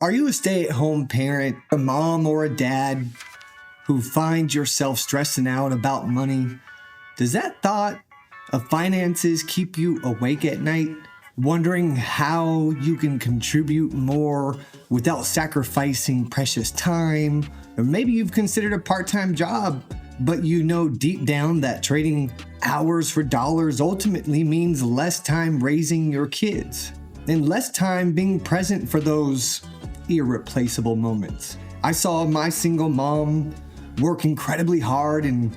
Are you a stay-at-home parent, a mom or a dad who finds yourself stressing out about money? Does that thought of finances keep you awake at night, wondering how you can contribute more without sacrificing precious time? Or maybe you've considered a part-time job, but you know deep down that trading hours for dollars ultimately means less time raising your kids and less time being present for those irreplaceable moments. I saw my single mom work incredibly hard, and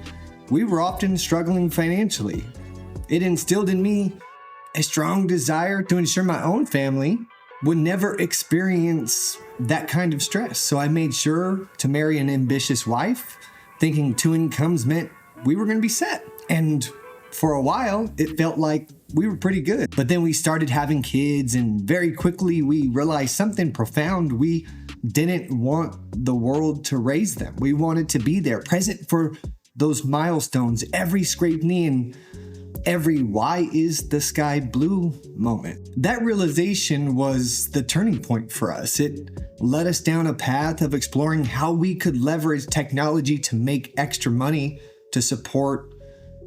we were often struggling financially. It instilled in me a strong desire to ensure my own family would never experience that kind of stress. So I made sure to marry an ambitious wife, thinking 2 incomes meant we were going to be set. And for a while, it felt like we were pretty good. But then we started having kids, and very quickly we realized something profound. We didn't want the world to raise them. We wanted to be there, present for those milestones, every scraped knee and every why is the sky blue moment. That realization was the turning point for us. It led us down a path of exploring how we could leverage technology to make extra money to support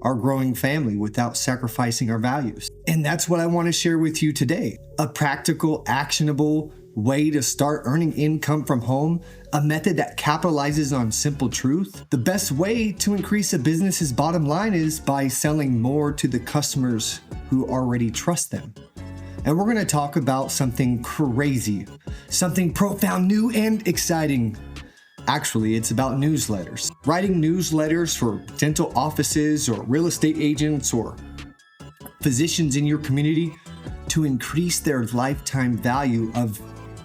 our growing family without sacrificing our values. And that's what I want to share with you today. A practical, actionable way to start earning income from home, a method that capitalizes on simple truth. The best way to increase a business's bottom line is by selling more to the customers who already trust them. And we're going to talk about something crazy, something profound, new, and exciting. Actually, it's about newsletters. Writing newsletters for dental offices or real estate agents or physicians in your community to increase their lifetime value of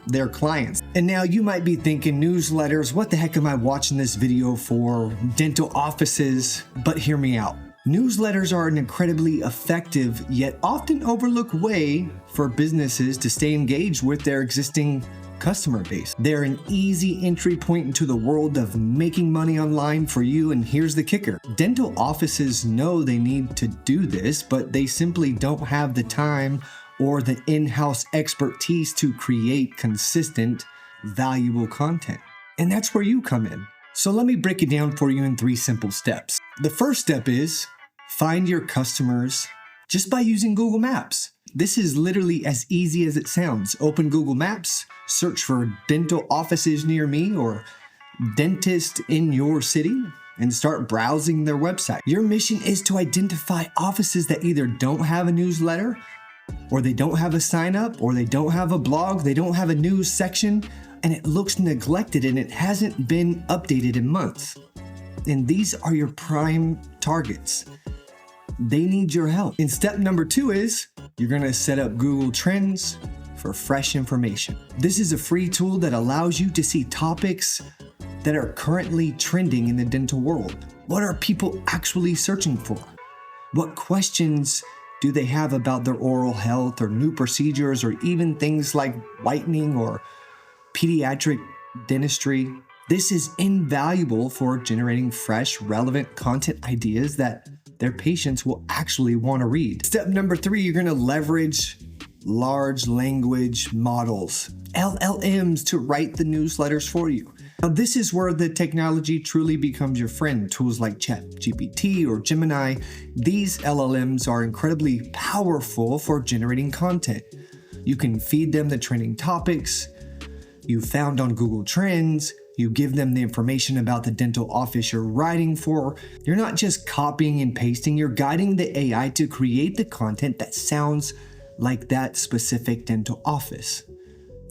their clients. And now you might be thinking, newsletters, what the heck am I watching this video for? Dental offices. But hear me out. Newsletters are an incredibly effective yet often overlooked way for businesses to stay engaged with their existing customer base. They're an easy entry point into the world of making money online for you, and here's the kicker. Dental offices know they need to do this, but they simply don't have the time or the in-house expertise to create consistent, valuable content. And that's where you come in. So let me break it down for you in 3 simple steps. The first step is find your customers just by using Google Maps. This is literally as easy as it sounds. Open Google Maps, search for dental offices near me or dentist in your city, and start browsing their website. Your mission is to identify offices that either don't have a newsletter, or they don't have a sign up, or they don't have a blog, they don't have a news section, and it looks neglected and it hasn't been updated in months. And these are your prime targets. They need your help. And step number 2 is you're going to set up Google Trends for fresh information. This is a free tool that allows you to see topics that are currently trending in the dental world. What are people actually searching for? What questions do they have about their oral health or new procedures or even things like whitening or pediatric dentistry? This is invaluable for generating fresh, relevant content ideas that their patients will actually want to read. Step number 3, you're going to leverage large language models, LLMs, to write the newsletters for you. Now, this is where the technology truly becomes your friend. Tools like ChatGPT or Gemini, these LLMs are incredibly powerful for generating content. You can feed them the trending topics you found on Google Trends. You give them the information about the dental office you're writing for. You're not just copying and pasting, you're guiding the AI to create the content that sounds like that specific dental office.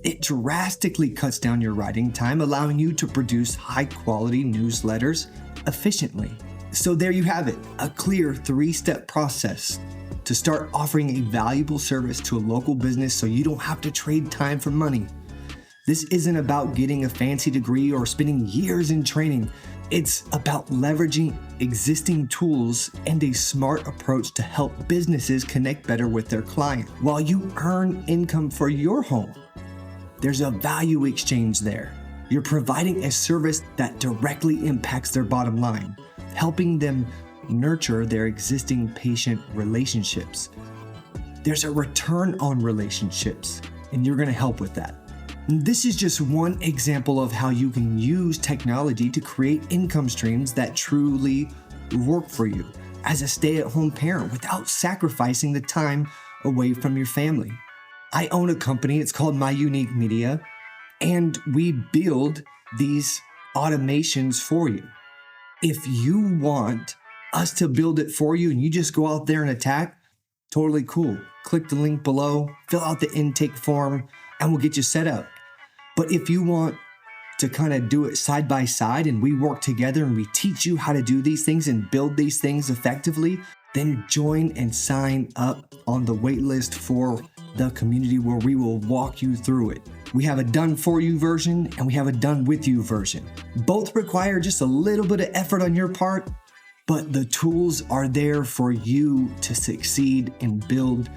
It drastically cuts down your writing time, allowing you to produce high-quality newsletters efficiently. So there you have it, a clear 3-step process to start offering a valuable service to a local business so you don't have to trade time for money. This isn't about getting a fancy degree or spending years in training. It's about leveraging existing tools and a smart approach to help businesses connect better with their client while you earn income for your home. There's a value exchange there. You're providing a service that directly impacts their bottom line, helping them nurture their existing patient relationships. There's a return on relationships, and you're going to help with that. This is just one example of how you can use technology to create income streams that truly work for you as a stay-at-home parent without sacrificing the time away from your family. I own a company, it's called My Unique Media, and we build these automations for you. If you want us to build it for you and you just go out there and attack, totally cool. Click the link below, fill out the intake form, and we'll get you set up. But if you want to kind of do it side by side and we work together and we teach you how to do these things and build these things effectively, then join and sign up on the wait list for the community where we will walk you through it. We have a done for you version and we have a done with you version. Both require just a little bit of effort on your part, but the tools are there for you to succeed and build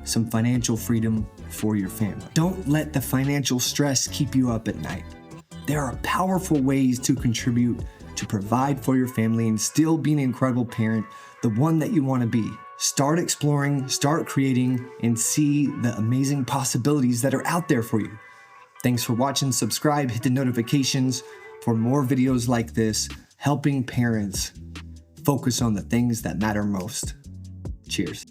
some financial freedom for your family. Don't let the financial stress keep you up at night. There are powerful ways to contribute to provide for your family and still be an incredible parent, the one that you want to be. Start exploring, start creating, and see the amazing possibilities that are out there for you. Thanks for watching. Subscribe, hit the notifications for more videos like this, helping parents focus on the things that matter most. Cheers.